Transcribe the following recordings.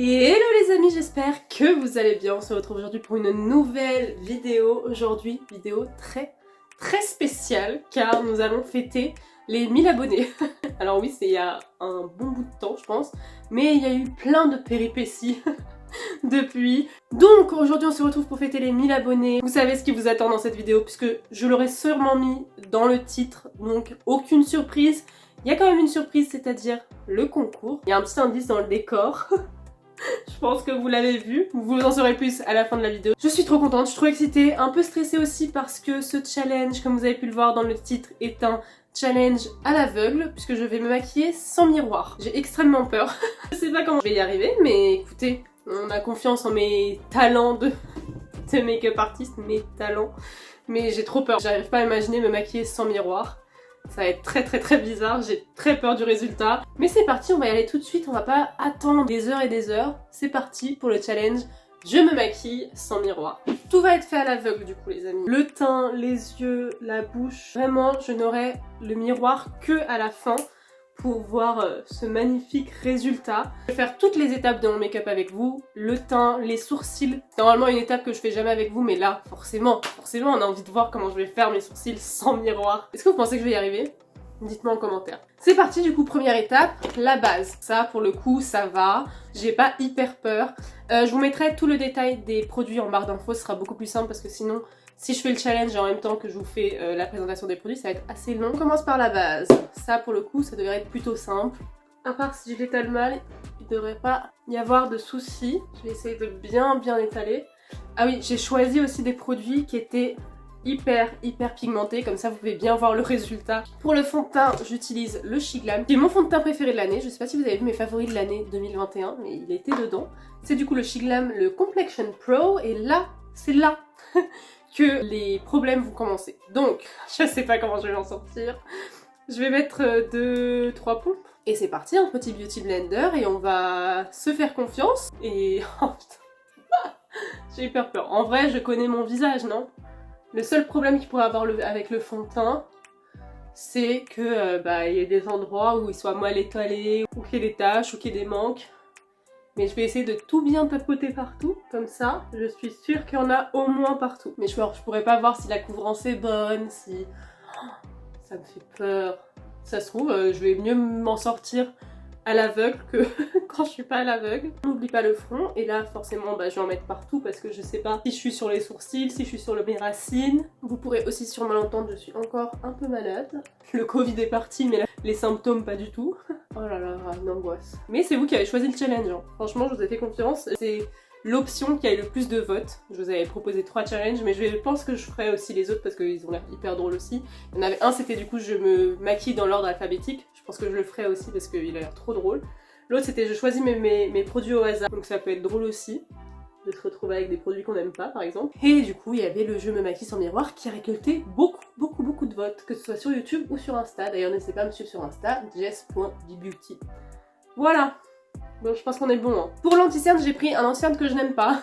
Et hello les amis, j'espère que vous allez bien. On se retrouve aujourd'hui pour une nouvelle vidéo. Aujourd'hui, vidéo très spéciale car nous allons fêter les 1000 abonnés. Alors oui, c'est il y a un bon bout de temps je pense, mais il y a eu plein de péripéties depuis. Donc aujourd'hui on se retrouve pour fêter les 1000 abonnés. Vous savez ce qui vous attend dans cette vidéo puisque je l'aurais sûrement mis dans le titre, donc aucune surprise. Il y a quand même une surprise, c'est-à-dire le concours. Il y a un petit indice dans le décor. Je pense que vous l'avez vu, vous en saurez plus à la fin de la vidéo. Je suis trop contente, je suis trop excitée, un peu stressée aussi parce que ce challenge, comme vous avez pu le voir dans le titre, est un challenge à l'aveugle puisque je vais me maquiller sans miroir. J'ai extrêmement peur. Je sais pas comment je vais y arriver, mais écoutez, on a confiance en mes talents de make-up artiste, mes talents. Mais j'ai trop peur, j'arrive pas à imaginer me maquiller sans miroir. Ça va être très bizarre, j'ai très peur du résultat. Mais c'est parti, on va y aller tout de suite, on va pas attendre des heures et des heures. C'est parti pour le challenge, je me maquille sans miroir. Tout va être fait à l'aveugle du coup les amis. Le teint, les yeux, la bouche. Vraiment, je n'aurai le miroir que à la fin pour voir ce magnifique résultat. Je vais faire toutes les étapes de mon make-up avec vous, le teint, les sourcils. C'est normalement une étape que je fais jamais avec vous, mais là, forcément, on a envie de voir comment je vais faire mes sourcils sans miroir. Est-ce que vous pensez que je vais y arriver? Dites-moi en commentaire. C'est parti du coup, première étape, la base. Ça pour le coup, ça va. J'ai pas hyper peur. Je vous mettrai tout le détail des produits en barre d'infos, ce sera beaucoup plus simple parce que sinon, si je fais le challenge en même temps que je vous fais la présentation des produits, ça va être assez long. On commence par la base. Ça, pour le coup, ça devrait être plutôt simple. À part si je l'étale mal, il ne devrait pas y avoir de soucis. Je vais essayer de bien étaler. Ah oui, j'ai choisi aussi des produits qui étaient hyper pigmentés, comme ça vous pouvez bien voir le résultat. Pour le fond de teint, j'utilise le Shiglam, qui est mon fond de teint préféré de l'année. Je sais pas si vous avez vu mes favoris de l'année 2021, mais il était dedans. C'est du coup le Shiglam, le Complexion Pro, et là, c'est là que les problèmes vont commencer. Donc, je sais pas comment je vais m'en sortir. Je vais mettre 2-3 pompes. Et c'est parti, un petit beauty blender, et on va se faire confiance. Et... oh putain, j'ai hyper peur. En vrai, je connais mon visage, non? Le seul problème qu'il pourrait avoir avec le fond de teint, c'est que il y a des endroits où il soit mal étalé, ou qu'il y ait des taches, ou qu'il y ait des manques. Mais je vais essayer de tout bien tapoter partout, comme ça, je suis sûre qu'il y en a au moins partout. Mais je pourrais pas voir si la couvrance est bonne, si... oh, ça me fait peur. Ça se trouve, je vais mieux m'en sortir à l'aveugle que quand je suis pas à l'aveugle. N'oublie pas le front, et là forcément je vais en mettre partout parce que je sais pas si je suis sur les sourcils, si je suis sur mes racines. Vous pourrez aussi sûrement l'entendre, je suis encore un peu malade. Le Covid est parti mais là, les symptômes pas du tout. Oh là là, une angoisse. Mais c'est vous qui avez choisi le challenge, hein. Franchement je vous ai fait confiance, c'est l'option qui a eu le plus de votes. Je vous avais proposé 3 challenges, mais je pense que je ferai aussi les autres parce qu'ils ont l'air hyper drôles aussi. Il y en avait un, c'était du coup je me maquille dans l'ordre alphabétique. Je pense que je le ferai aussi parce qu'il a l'air trop drôle. L'autre c'était je choisis mes produits au hasard, donc ça peut être drôle aussi de se retrouver avec des produits qu'on n'aime pas par exemple. Et du coup il y avait le je me maquille sans miroir qui a récolté beaucoup de votes, que ce soit sur YouTube ou sur Insta. D'ailleurs n'hésitez pas à me suivre sur Insta, jess.dbeauty. Voilà. Bon, je pense qu'on est bon, hein. Pour l'anti-cerne, j'ai pris un anti-cerne que je n'aime pas,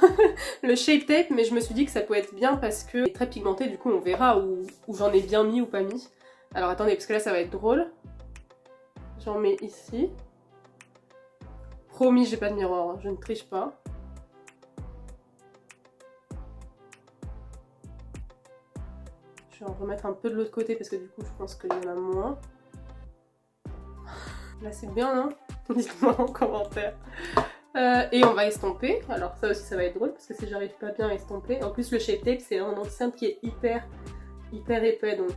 le Shape Tape, mais je me suis dit que ça pouvait être bien parce que c'est très pigmenté, du coup on verra où j'en ai bien mis ou pas mis. Alors attendez, parce que là ça va être drôle. J'en mets ici. Promis, j'ai pas de miroir, hein. Je ne triche pas. Je vais en remettre un peu de l'autre côté parce que du coup je pense qu'il y en a moins. Là c'est bien, non? Dites-moi en commentaire. Et on va estomper. Alors ça aussi ça va être drôle parce que si j'arrive pas bien à estomper. En plus le Shape Tape c'est un anti-cerne qui est hyper épais, donc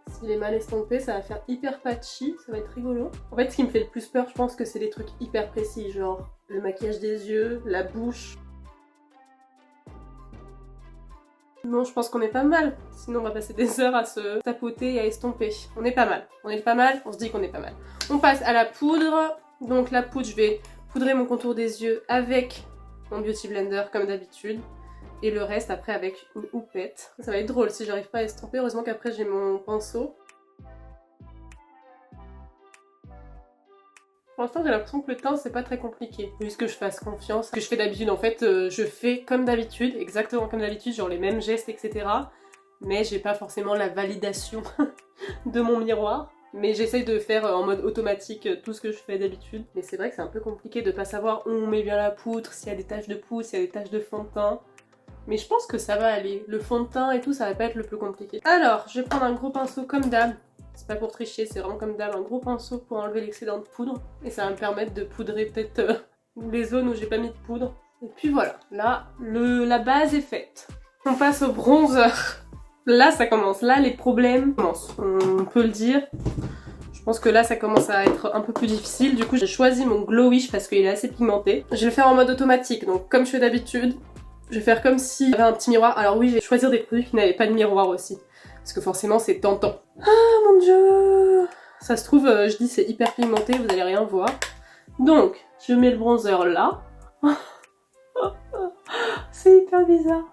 s'il est mal estompé ça va faire hyper patchy, ça va être rigolo. En fait ce qui me fait le plus peur je pense que c'est des trucs hyper précis, genre le maquillage des yeux, la bouche. Bon, je pense qu'on est pas mal, sinon on va passer des heures à se tapoter et à estomper. On est pas mal, on se dit qu'on est pas mal. On passe à la poudre. Donc la poudre, je vais poudrer mon contour des yeux avec mon Beauty Blender comme d'habitude. Et le reste après avec une houppette. Ça va être drôle si j'arrive pas à estomper. Heureusement qu'après j'ai mon pinceau. Pour l'instant j'ai l'impression que le teint c'est pas très compliqué. Juste que je fasse confiance. Ce que je fais d'habitude en fait, je fais comme d'habitude, exactement comme d'habitude, genre les mêmes gestes etc. Mais j'ai pas forcément la validation de mon miroir. Mais j'essaye de faire en mode automatique tout ce que je fais d'habitude. Mais c'est vrai que c'est un peu compliqué de pas savoir où on met bien la poudre, s'il y a des taches de poudre, s'il y a des taches de fond de teint. Mais je pense que ça va aller. Le fond de teint et tout, ça va pas être le plus compliqué. Alors, je vais prendre un gros pinceau comme d'hab. C'est pas pour tricher, c'est vraiment comme d'hab, un gros pinceau pour enlever l'excédent de poudre. Et ça va me permettre de poudrer peut-être les zones où j'ai pas mis de poudre. Et puis voilà, là, la base est faite. On passe au bronzer. Là, ça commence. Là, les problèmes commencent. On peut le dire. Je pense que là, ça commence à être un peu plus difficile. Du coup, j'ai choisi mon Glowish parce qu'il est assez pigmenté. Je vais le faire en mode automatique. Donc, comme je fais d'habitude, je vais faire comme s'il y avait un petit miroir. Alors oui, je vais choisir des produits qui n'avaient pas de miroir aussi. Parce que forcément, c'est tentant. Ah, mon dieu! Ça se trouve, je dis c'est hyper pigmenté, vous allez rien voir. Donc, je mets le bronzer là. C'est hyper bizarre.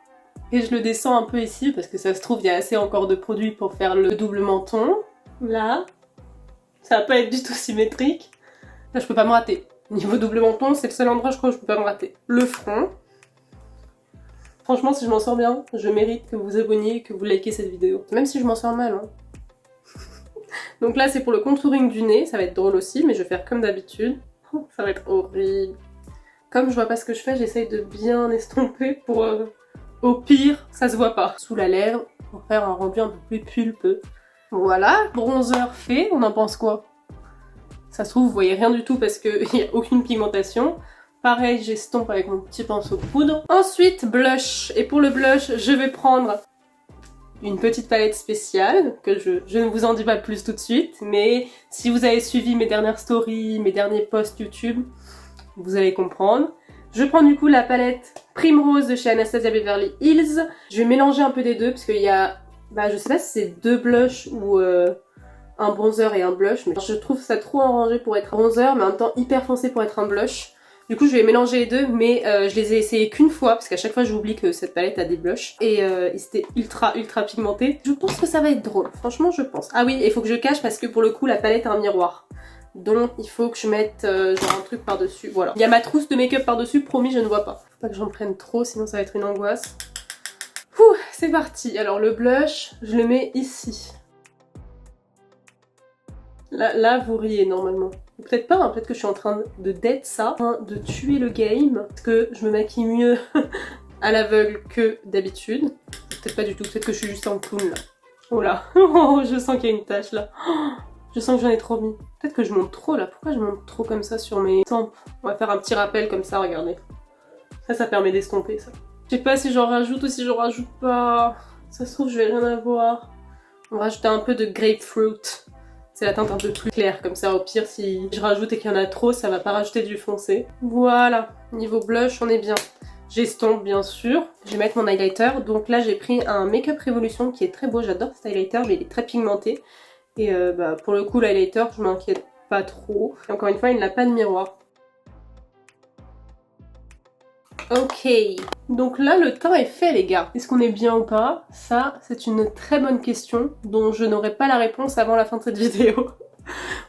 Et je le descends un peu ici parce que ça se trouve il y a assez encore de produits pour faire le double menton. Là. Ça va pas être du tout symétrique. Là je peux pas me rater. Niveau double menton c'est le seul endroit je crois où je peux pas me rater. Le front. Franchement si je m'en sors bien, je mérite que vous vous abonniez et que vous likez cette vidéo. Même si je m'en sors mal hein. Donc là c'est pour le contouring du nez, ça va être drôle aussi mais je vais faire comme d'habitude. Ça va être horrible. Comme je vois pas ce que je fais, j'essaye de bien estomper pour... au pire, ça se voit pas. Sous la lèvre, pour faire un rendu un peu plus pulpeux. Voilà, bronzer fait, on en pense quoi? Ça se trouve, vous voyez rien du tout parce qu'il n'y a aucune pigmentation. Pareil, j'estompe avec mon petit pinceau de poudre. Ensuite, blush. Et pour le blush, je vais prendre une petite palette spéciale, que je ne vous en dis pas plus tout de suite. Mais si vous avez suivi mes dernières stories, mes derniers posts YouTube, vous allez comprendre. Je prends du coup la palette Primrose de chez Anastasia Beverly Hills. Je vais mélanger un peu des deux parce qu'il y a, je sais pas si c'est deux blushs ou un bronzer et un blush, mais je trouve ça trop arrangé pour être un bronzer, mais en même temps hyper foncé pour être un blush. Du coup je vais mélanger les deux, mais je les ai essayés qu'une fois parce qu'à chaque fois j'oublie que cette palette a des blushs et c'était ultra pigmenté. Je pense que ça va être drôle, franchement je pense. Ah oui, il faut que je cache parce que pour le coup la palette a un miroir. Donc il faut que je mette genre un truc par-dessus, voilà. Il y a ma trousse de make-up par-dessus, promis je ne vois pas. Faut pas que j'en prenne trop, sinon ça va être une angoisse. Ouh, c'est parti. Alors le blush, je le mets ici. Là vous riez normalement. Peut-être pas, hein, peut-être que je suis en train de dead ça, de tuer le game. Parce que je me maquille mieux à l'aveugle que d'habitude. Peut-être pas du tout, peut-être que je suis juste en clown là. Oh là, oh, je sens qu'il y a une tache là. Je sens que j'en ai trop mis. Peut-être que je monte trop là. Pourquoi je monte trop comme ça sur mes tempes? On va faire un petit rappel comme ça, regardez. Ça permet d'estomper ça. Je sais pas si j'en rajoute ou si j'en rajoute pas. Ça se trouve je vais rien avoir. On va rajouter un peu de grapefruit. C'est la teinte un peu plus claire. Comme ça au pire si je rajoute et qu'il y en a trop, ça va pas rajouter du foncé. Voilà. Niveau blush on est bien. J'estompe bien sûr. Je vais mettre mon highlighter. Donc là j'ai pris un Make Up Revolution qui est très beau. J'adore cet highlighter mais il est très pigmenté. Et pour le coup l'highlighter je m'inquiète pas trop. Et encore une fois il n'a pas de miroir. Ok, donc là le teint est fait les gars. Est-ce qu'on est bien ou pas? Ça c'est une très bonne question dont je n'aurai pas la réponse avant la fin de cette vidéo.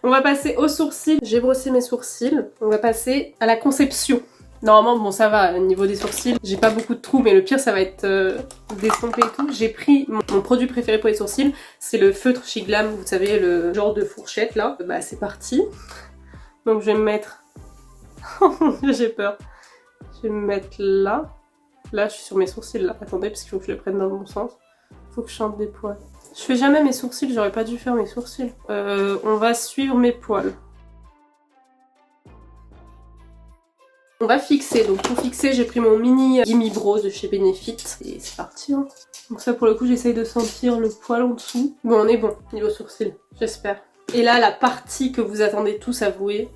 On va passer aux sourcils. J'ai brossé mes sourcils. On va passer à la conception. Normalement bon ça va, au niveau des sourcils j'ai pas beaucoup de trous mais le pire ça va être d'estomper et tout. J'ai pris mon produit préféré pour les sourcils, c'est le feutre Chez Glam, vous savez le genre de fourchette là. Bah c'est parti. Donc je vais me mettre... Oh mon dieu j'ai peur. Je vais me mettre là. Là je suis sur mes sourcils là, attendez parce qu'il faut que je les prenne dans le bon sens. Faut que je chante des poils. Je fais jamais mes sourcils, j'aurais pas dû faire mes sourcils. On va suivre mes poils. On va fixer, donc pour fixer j'ai pris mon mini Gimme Brows de chez Benefit et c'est parti hein. Donc ça pour le coup j'essaye de sentir le poil en dessous. Bon on est bon niveau sourcils, j'espère. Et là la partie que vous attendez tous avouer,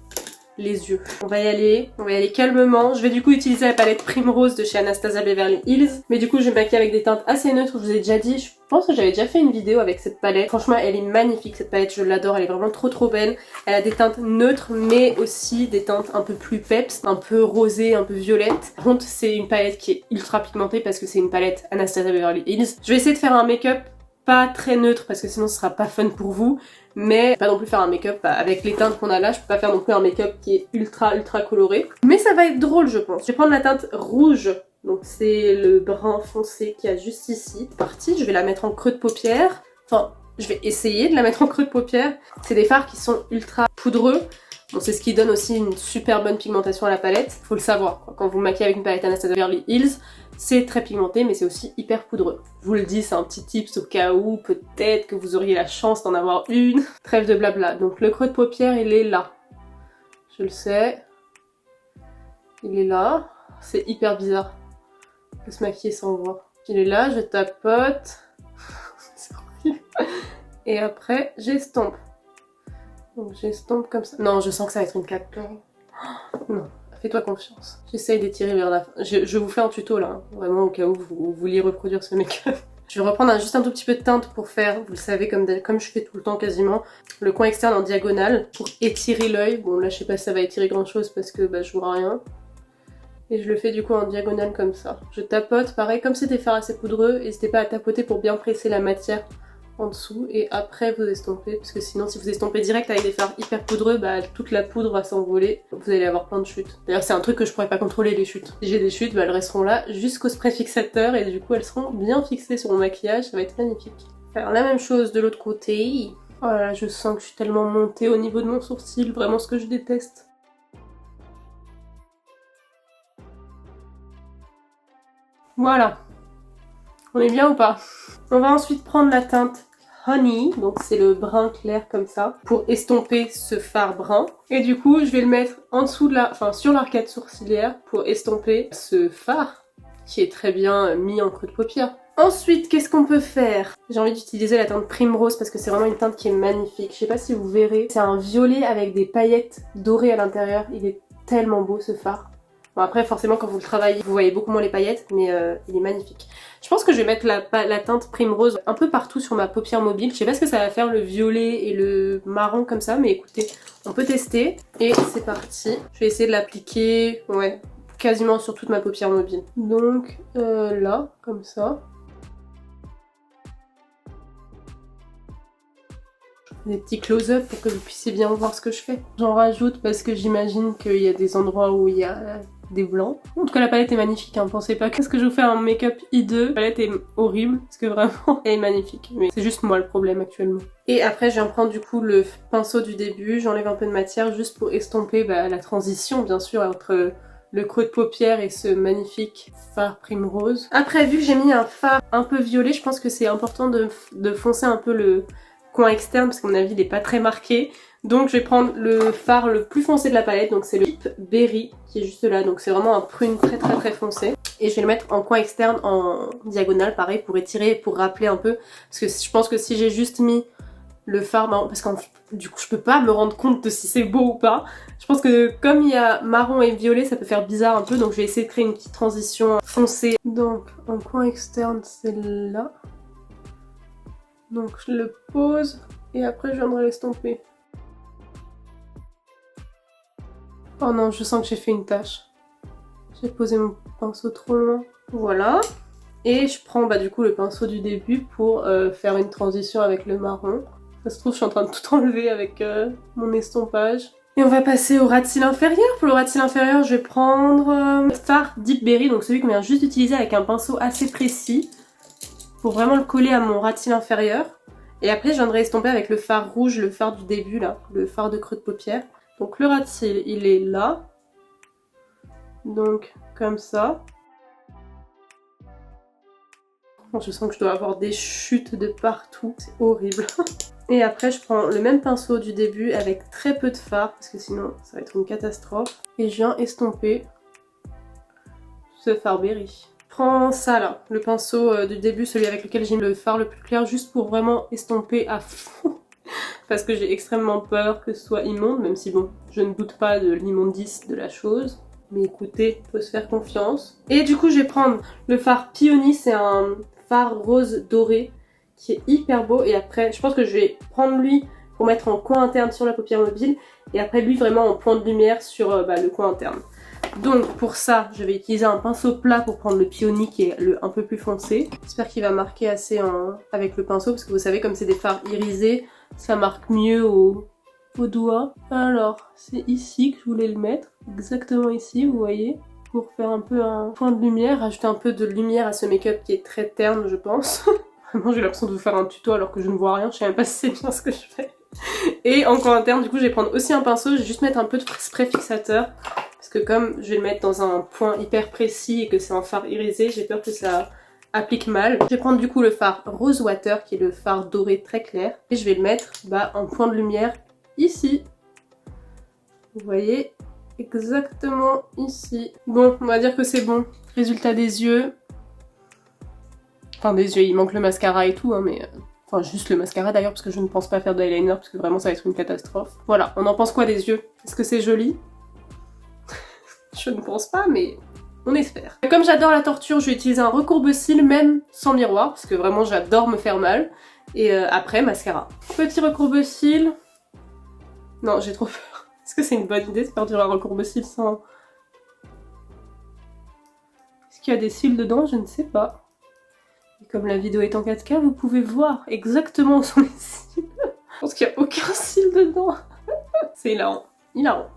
les yeux. On va y aller calmement. Je vais du coup utiliser la palette Primrose de chez Anastasia Beverly Hills. Mais du coup je vais maquiller avec des teintes assez neutres, je vous ai déjà dit. Je pense que j'avais déjà fait une vidéo avec cette palette. Franchement elle est magnifique cette palette, je l'adore, elle est vraiment trop belle. Elle a des teintes neutres mais aussi des teintes un peu plus peps, un peu rosées, un peu violettes. Par contre c'est une palette qui est ultra pigmentée parce que c'est une palette Anastasia Beverly Hills. Je vais essayer de faire un make-up pas très neutre parce que sinon ce sera pas fun pour vous. Mais pas non plus faire un make-up avec les teintes qu'on a là, je peux pas faire non plus un make-up qui est ultra coloré. Mais ça va être drôle je pense. Je vais prendre la teinte rouge, donc c'est le brun foncé qu'il y a juste ici. C'est parti, je vais la mettre en creux de paupière. Enfin, Je vais essayer de la mettre en creux de paupière. C'est des fards qui sont ultra poudreux. Bon, c'est ce qui donne aussi une super bonne pigmentation à la palette. Faut le savoir, quoi. Quand vous maquillez avec une palette Anastasia Beverly Hills, c'est très pigmenté mais c'est aussi hyper poudreux. Je vous le dis, c'est un petit tips au cas où peut-être que vous auriez la chance d'en avoir une. Trêve de blabla. Donc le creux de paupière, il est là. Je le sais. Il est là. C'est hyper bizarre de se maquiller sans voir. Il est là, je tapote. C'est horrible. Et après, j'estompe. Donc j'estompe comme ça. Non, je sens que ça va être une claque. Non, fais-toi confiance. J'essaye d'étirer vers la fin. Je vous fais un tuto là, hein, vraiment au cas où vous vouliez reproduire ce make-up. Je vais reprendre juste un tout petit peu de teinte pour faire, vous le savez, comme je fais tout le temps quasiment, le coin externe en diagonale pour étirer l'œil. Bon là je sais pas si ça va étirer grand chose parce que bah, je vois rien. Et je le fais du coup en diagonale comme ça. Je tapote, pareil, comme c'est des fards assez poudreux, n'hésitez pas à tapoter pour bien presser la matière en dessous et après vous estompez, parce que sinon si vous estompez direct avec des fards hyper poudreux, bah toute la poudre va s'envoler, vous allez avoir plein de chutes. D'ailleurs c'est un truc que je pourrais pas contrôler, les chutes. Si j'ai des chutes, bah elles resteront là jusqu'au spray fixateur et du coup elles seront bien fixées sur mon maquillage, ça va être magnifique. Faire la même chose de l'autre côté. Oh là là, je sens que je suis tellement montée au niveau de mon sourcil, vraiment ce que je déteste. Voilà. On est bien ou pas? On va ensuite prendre la teinte Honey, donc c'est le brun clair comme ça, pour estomper ce fard brun. Et du coup, je vais le mettre en dessous de sur l'arcade sourcilière pour estomper ce fard qui est très bien mis en creux de paupière. Ensuite, qu'est-ce qu'on peut faire? J'ai envie d'utiliser la teinte Primrose parce que c'est vraiment une teinte qui est magnifique. Je sais pas si vous verrez, c'est un violet avec des paillettes dorées à l'intérieur. Il est tellement beau ce fard. Bon après forcément quand vous le travaillez vous voyez beaucoup moins les paillettes mais il est magnifique. Je pense que je vais mettre la teinte Primrose un peu partout sur ma paupière mobile. Je sais pas ce que ça va faire le violet et le marron comme ça mais écoutez on peut tester et c'est parti. Je vais essayer de l'appliquer ouais quasiment sur toute ma paupière mobile. Donc là comme ça. Des petits close-up pour que vous puissiez bien voir ce que je fais. J'en rajoute parce que j'imagine qu'il y a des endroits où il y a des blancs. En tout cas la palette est magnifique, hein. Pensez pas que je vous fais un make-up hideux. La palette est horrible parce que vraiment elle est magnifique. Mais c'est juste moi le problème actuellement. Et après je viens prendre du coup le pinceau du début, j'enlève un peu de matière juste pour estomper la transition bien sûr entre le creux de paupière et ce magnifique fard Primrose. Après vu que j'ai mis un fard un peu violet, je pense que c'est important de foncer un peu le coin externe parce qu'à mon avis il n'est pas très marqué. Donc je vais prendre le fard le plus foncé de la palette, donc c'est le Deep Berry qui est juste là, donc c'est vraiment un prune très foncé. Et je vais le mettre en coin externe en diagonale, pareil pour étirer, pour rappeler un peu. Parce que je pense que si j'ai juste mis le fard marron, parce que du coup je peux pas me rendre compte de si c'est beau ou pas. Je pense que comme il y a marron et violet ça peut faire bizarre un peu, donc je vais essayer de créer une petite transition foncée. Donc en coin externe c'est là. Donc je le pose et après je viendrai l'estomper. Oh non, je sens que j'ai fait une tache. J'ai posé mon pinceau trop loin. Voilà. Et je prends du coup le pinceau du début pour faire une transition avec le marron. Ça se trouve je suis en train de tout enlever avec mon estompage. Et on va passer au ras de cils inférieur. Pour le ras de cils inférieur, je vais prendre le fard Deep Berry, donc celui qu'on vient juste d'utiliser avec un pinceau assez précis. Pour vraiment le coller à mon ras de cils inférieur. Et après je viendrai estomper avec le fard rouge, le fard du début là, le fard de creux de paupière. Donc le ras de cils il est là. Donc comme ça. Je sens que je dois avoir des chutes de partout, c'est horrible. Et après je prends le même pinceau du début avec très peu de fard parce que sinon ça va être une catastrophe. Et je viens estomper ce fard berry. Je prends ça là, le pinceau du début, celui avec lequel j'ai mis le fard le plus clair, juste pour vraiment estomper à fond. Parce que j'ai extrêmement peur que ce soit immonde, même si bon, je ne doute pas de l'immondice de la chose. Mais écoutez, faut se faire confiance. Et du coup je vais prendre le fard Peony, c'est un fard rose doré qui est hyper beau. Et après je pense que je vais prendre lui pour mettre en coin interne sur la paupière mobile. Et après lui vraiment en point de lumière sur le coin interne. Donc pour ça, je vais utiliser un pinceau plat pour prendre le Peony qui est un peu plus foncé. J'espère qu'il va marquer assez avec le pinceau parce que vous savez comme c'est des fards irisés, ça marque mieux au doigt. Alors c'est ici que je voulais le mettre, exactement ici vous voyez. Pour faire un peu un point de lumière, ajouter un peu de lumière à ce make-up qui est très terne je pense. Vraiment, j'ai l'impression de vous faire un tuto alors que je ne vois rien, je sais même pas si c'est bien ce que je fais. Et en coin interne, du coup, je vais prendre aussi un pinceau, je vais juste mettre un peu de spray fixateur. Parce que comme je vais le mettre dans un point hyper précis et que c'est un fard irisé, j'ai peur que ça applique mal. Je vais prendre du coup le fard Rose Water, qui est le fard doré très clair. Et je vais le mettre en point de lumière ici. Vous voyez, exactement ici. Bon, on va dire que c'est bon. Résultat des yeux. Enfin des yeux, il manque le mascara et tout, hein, mais... Enfin juste le mascara d'ailleurs, parce que je ne pense pas faire d'eyeliner, parce que vraiment ça va être une catastrophe. Voilà, on en pense quoi des yeux? Est-ce que c'est joli? Je ne pense pas, mais on espère. Comme j'adore la torture, je vais utiliser un recourbe-cils, même sans miroir, parce que vraiment j'adore me faire mal. Et après, mascara. Petit recourbe-cils. Non, j'ai trop peur. Est-ce que c'est une bonne idée de faire un recourbe-cils sans... Est-ce qu'il y a des cils dedans? Je ne sais pas. Et comme la vidéo est en 4K, vous pouvez voir exactement où sont les cils. Je pense qu'il n'y a aucun cil dedans. C'est hilarant. Hilarant.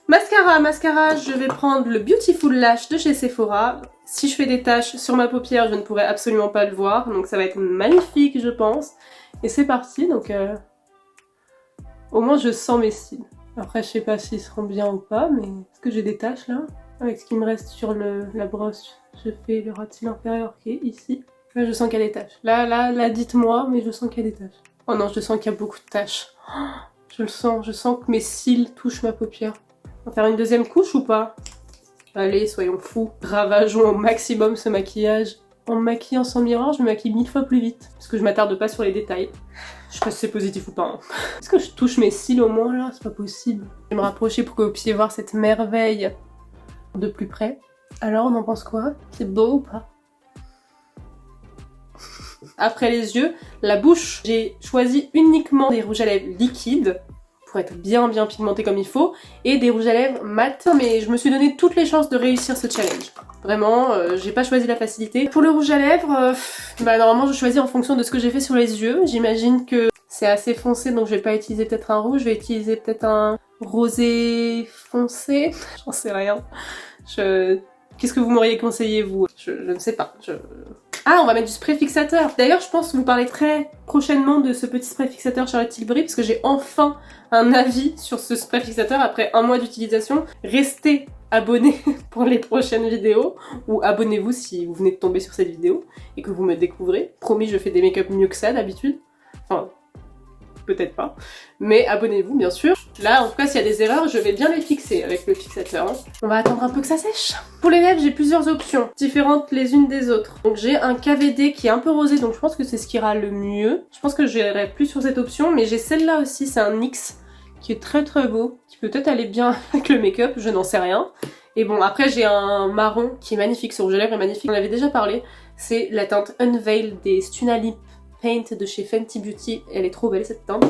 Mascara, je vais prendre le Beautiful Lash de chez Sephora. Si je fais des taches sur ma paupière, je ne pourrai absolument pas le voir, donc ça va être magnifique, je pense. Et c'est parti, donc au moins je sens mes cils. Après, je sais pas s'ils seront bien ou pas, mais est-ce que j'ai des taches là? Avec ce qui me reste sur la brosse, je fais le ras de cils inférieur qui est ici. Là, je sens qu'il y a des taches. Là, dites-moi, mais je sens qu'il y a des taches. Oh non, je sens qu'il y a beaucoup de taches. Oh, je sens que mes cils touchent ma paupière. On va faire une deuxième couche ou pas? Allez, soyons fous. Ravageons au maximum ce maquillage. En me maquillant sans miroir, je me maquille 1000 fois plus vite. Parce que je m'attarde pas sur les détails. Je sais pas si c'est positif ou pas. Hein. Est-ce que je touche mes cils au moins là? C'est pas possible. Je vais me rapprocher pour que vous puissiez voir cette merveille de plus près. Alors, on en pense quoi? C'est beau ou pas? Après les yeux, la bouche, j'ai choisi uniquement des rouges à lèvres liquides pour être bien pigmenté comme il faut, et des rouges à lèvres mat. Mais je me suis donné toutes les chances de réussir ce challenge. Vraiment, j'ai pas choisi la facilité. Pour le rouge à lèvres, normalement je choisis en fonction de ce que j'ai fait sur les yeux. J'imagine que c'est assez foncé, donc je vais pas utiliser peut-être un rouge, je vais utiliser peut-être un rosé foncé. J'en sais rien. Qu'est-ce que vous m'auriez conseillé, vous? Je ne sais pas. Ah, on va mettre du spray fixateur. D'ailleurs, je pense vous parler très prochainement de ce petit spray fixateur Charlotte Tilbury, parce que j'ai enfin un avis sur ce spray fixateur après un mois d'utilisation. Restez abonnés pour les prochaines vidéos, ou abonnez-vous si vous venez de tomber sur cette vidéo et que vous me découvrez. Promis, je fais des make-up mieux que ça d'habitude. Enfin, peut-être pas. Mais abonnez-vous, bien sûr. Là, en tout cas, s'il y a des erreurs, je vais bien les fixer avec le fixateur. Hein. On va attendre un peu que ça sèche. Pour les lèvres, j'ai plusieurs options, différentes les unes des autres. Donc j'ai un KVD qui est un peu rosé, donc je pense que c'est ce qui ira le mieux. Je pense que j'irai plus sur cette option, mais j'ai celle-là aussi, c'est un NYX qui est très beau, qui peut peut-être aller bien avec le make-up, je n'en sais rien. Et bon, après j'ai un marron qui est magnifique, ce rouge à lèvres est magnifique, on en avait déjà parlé. C'est la teinte Unveil des Stuna Lip Paint de chez Fenty Beauty, elle est trop belle cette teinte.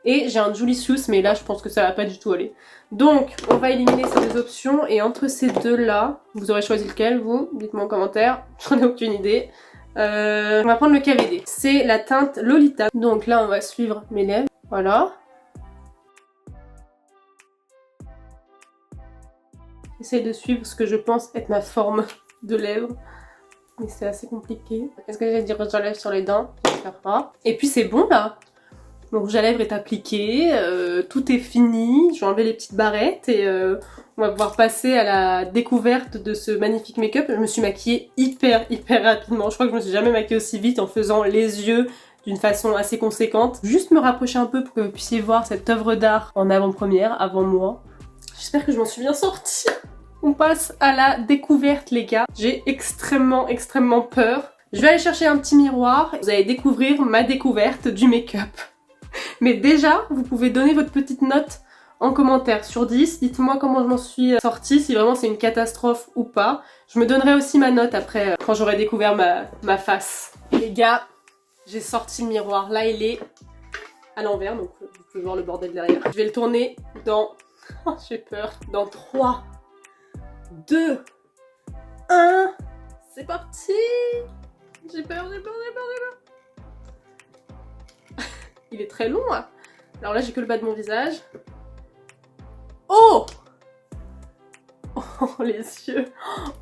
Et j'ai un Julius, mais là je pense que ça va pas du tout aller. Donc on va éliminer ces deux options, et entre ces deux là, vous aurez choisi lequel vous? Dites-moi en commentaire, j'en ai aucune idée. On va prendre le KVD, c'est la teinte Lolita. Donc là on va suivre mes lèvres, voilà. J'essaye de suivre ce que je pense être ma forme de lèvres. Mais c'est assez compliqué. Est-ce que j'ai dit rouge à lèvres sur les dents? J'espère pas. Et puis c'est bon là. Mon rouge à lèvres est appliqué, tout est fini. Je vais enlever les petites barrettes et on va pouvoir passer à la découverte de ce magnifique make-up. Je me suis maquillée hyper rapidement. Je crois que je me suis jamais maquillée aussi vite en faisant les yeux d'une façon assez conséquente. Juste me rapprocher un peu pour que vous puissiez voir cette œuvre d'art en avant-première, avant moi. J'espère que je m'en suis bien sortie. On passe à la découverte les gars. J'ai extrêmement peur. Je vais aller chercher un petit miroir. Vous allez découvrir ma découverte du make-up. Mais déjà, vous pouvez donner votre petite note en commentaire sur 10. Dites-moi comment je m'en suis sortie, si vraiment c'est une catastrophe ou pas. Je me donnerai aussi ma note après, quand j'aurai découvert ma face. Les gars, j'ai sorti le miroir. Là, il est à l'envers, donc vous pouvez voir le bordel derrière. Je vais le tourner dans... Oh, j'ai peur. Dans 3, 2, 1... C'est parti! J'ai peur. Il est très long, hein. Alors là, j'ai que le bas de mon visage. Oh! Oh, les yeux.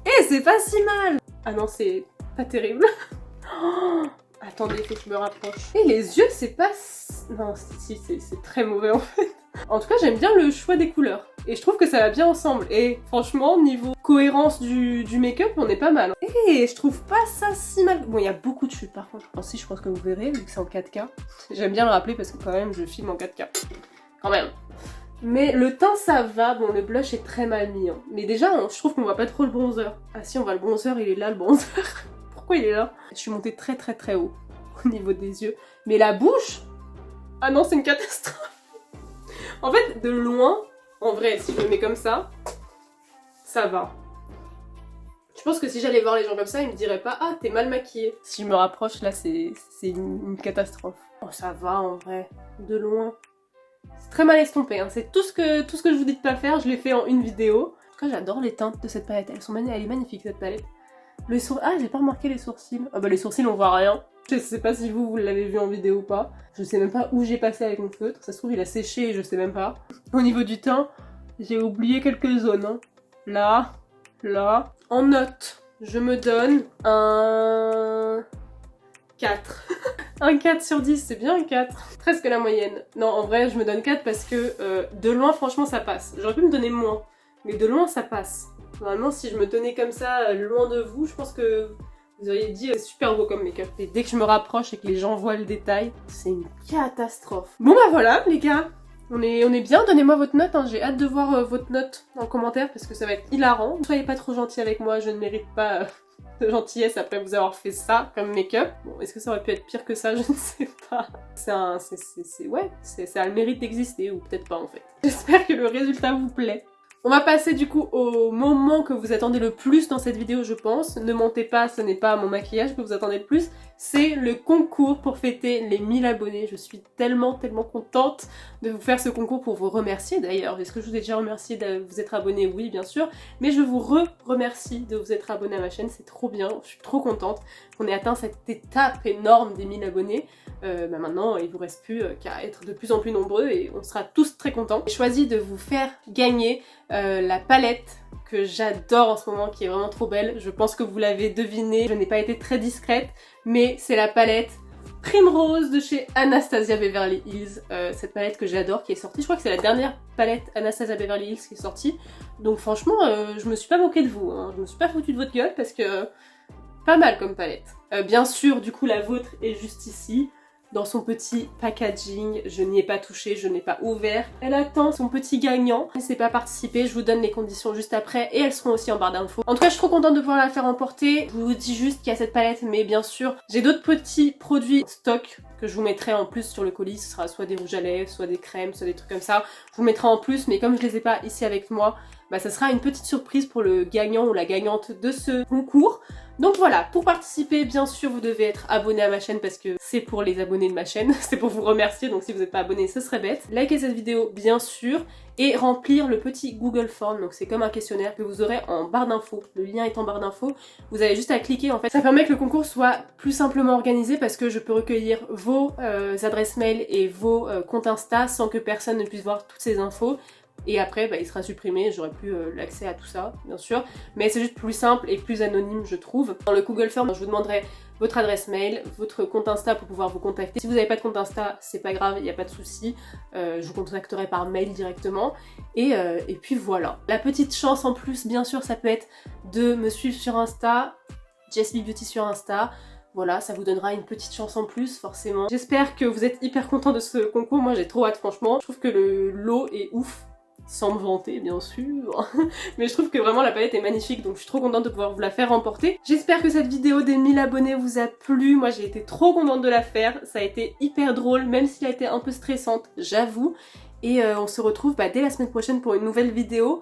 Eh, c'est pas si mal! Ah non, c'est pas terrible. Attendez, faut que je me rapproche. Et les yeux, c'est pas... Non, si, c'est très mauvais en fait. En tout cas, j'aime bien le choix des couleurs. Et je trouve que ça va bien ensemble. Et franchement, niveau cohérence du make-up, on est pas mal. Et je trouve pas ça si mal. Bon, il y a beaucoup de chutes par contre. Enfin, si, je pense que vous verrez, vu que c'est en 4K. J'aime bien le rappeler parce que quand même, je filme en 4K. Quand même. Mais le teint, ça va. Bon, le blush est très mal mis. Hein. Mais déjà, je trouve qu'on voit pas trop le bronzer. Ah si, on voit le bronzer, il est là, le bronzer. Pourquoi il est là? Je suis montée très haut au niveau des yeux. Mais la bouche... Ah non, c'est une catastrophe. En fait, de loin, en vrai, si je me mets comme ça va. Je pense que si j'allais voir les gens comme ça, ils me diraient pas « Ah, t'es mal maquillée ». Si je me rapproche, là, c'est une catastrophe. Oh, ça va, en vrai. De loin. C'est très mal estompé, hein. C'est tout ce que je vous dis de pas faire, je l'ai fait en une vidéo. En tout cas, j'adore les teintes de cette palette. Elle est magnifique, cette palette. Ah, j'ai pas remarqué les sourcils. Ah bah les sourcils, on voit rien. Je sais pas si vous l'avez vu en vidéo ou pas. Je sais même pas où j'ai passé avec mon feutre. Ça se trouve, il a séché et je sais même pas. Au niveau du teint, j'ai oublié quelques zones. Hein. Là. En note, je me donne un 4. Un 4 sur 10, c'est bien un 4. Presque la moyenne. Non, en vrai, je me donne 4 parce que de loin, franchement, ça passe. J'aurais pu me donner moins. Mais de loin, ça passe. Normalement, si je me tenais comme ça, loin de vous, je pense que vous auriez dit super beau comme make-up. Et dès que je me rapproche et que les gens voient le détail, c'est une catastrophe. Bon bah voilà, les gars. On est bien, donnez-moi votre note, hein. J'ai hâte de voir votre note en commentaire parce que ça va être hilarant. Ne soyez pas trop gentils avec moi, je ne mérite pas de gentillesse après vous avoir fait ça comme make-up. Bon, est-ce que ça aurait pu être pire que ça? Je ne sais pas. Ça a le mérite d'exister, ou peut-être pas en fait. J'espère que le résultat vous plaît. On va passer du coup au moment que vous attendez le plus dans cette vidéo, je pense. Ne mentez pas, ce n'est pas mon maquillage que vous attendez le plus. C'est le concours pour fêter les 1000 abonnés. Je suis tellement contente de vous faire ce concours pour vous remercier d'ailleurs. Est-ce que je vous ai déjà remercié de vous être abonné? Oui, bien sûr. Mais je vous remercie de vous être abonné à ma chaîne, c'est trop bien. Je suis trop contente qu'on ait atteint cette étape énorme des 1000 abonnés. Maintenant, il vous reste plus qu'à être de plus en plus nombreux et on sera tous très contents. J'ai choisi de vous faire gagner la palette que j'adore en ce moment, qui est vraiment trop belle. Je pense que vous l'avez deviné, je n'ai pas été très discrète, mais c'est la palette Primrose de chez Anastasia Beverly Hills. Cette palette que j'adore, qui est sortie, je crois que c'est la dernière palette Anastasia Beverly Hills qui est sortie. Donc franchement, je me suis pas moquée de vous, hein. Je me suis pas foutue de votre gueule parce que pas mal comme palette. Bien sûr, du coup, la vôtre est juste ici. Dans son petit packaging, je n'y ai pas touché, je n'ai pas ouvert. Elle attend son petit gagnant. N'hésitez pas à participer, je vous donne les conditions juste après et elles seront aussi en barre d'infos. En tout cas, je suis trop contente de pouvoir la faire emporter. Je vous dis juste qu'il y a cette palette, mais bien sûr, j'ai d'autres petits produits stock que je vous mettrai en plus sur le colis. Ce sera soit des rouges à lèvres, soit des crèmes, soit des trucs comme ça. Je vous mettrai en plus, mais comme je les ai pas ici avec moi, bah ça sera une petite surprise pour le gagnant ou la gagnante de ce concours. Donc voilà, pour participer, bien sûr, vous devez être abonné à ma chaîne parce que c'est pour les abonnés de ma chaîne, c'est pour vous remercier, donc si vous n'êtes pas abonné, ce serait bête. Likez cette vidéo, bien sûr, et remplir le petit Google Form, donc c'est comme un questionnaire que vous aurez en barre d'infos. Le lien est en barre d'infos, vous avez juste à cliquer en fait. Ça permet que le concours soit plus simplement organisé parce que je peux recueillir vos adresses mail et vos comptes Insta sans que personne ne puisse voir toutes ces infos. Et après, bah, il sera supprimé, j'aurai plus l'accès à tout ça, bien sûr. Mais c'est juste plus simple et plus anonyme, je trouve. Dans le Google Form, je vous demanderai votre adresse mail, votre compte Insta pour pouvoir vous contacter. Si vous n'avez pas de compte Insta, c'est pas grave, il n'y a pas de souci. Je vous contacterai par mail directement. Et puis voilà. La petite chance en plus, bien sûr, ça peut être de me suivre sur Insta, Jess Beauty sur Insta. Voilà, ça vous donnera une petite chance en plus, forcément. J'espère que vous êtes hyper contents de ce concours. Moi, j'ai trop hâte, franchement. Je trouve que le lot est ouf. Sans me vanter bien sûr, mais je trouve que vraiment la palette est magnifique, donc je suis trop contente de pouvoir vous la faire remporter. J'espère que cette vidéo des 1000 abonnés vous a plu, moi j'ai été trop contente de la faire, ça a été hyper drôle, même si elle a été un peu stressante, j'avoue. Et on se retrouve dès la semaine prochaine pour une nouvelle vidéo.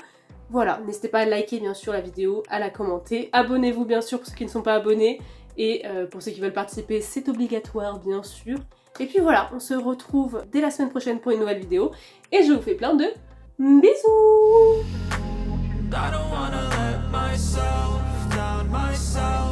Voilà, n'hésitez pas à liker bien sûr la vidéo, à la commenter, abonnez-vous bien sûr pour ceux qui ne sont pas abonnés, et pour ceux qui veulent participer c'est obligatoire bien sûr. Et puis voilà, on se retrouve dès la semaine prochaine pour une nouvelle vidéo, et je vous fais plein de bisous. I don't wanna let myself down myself.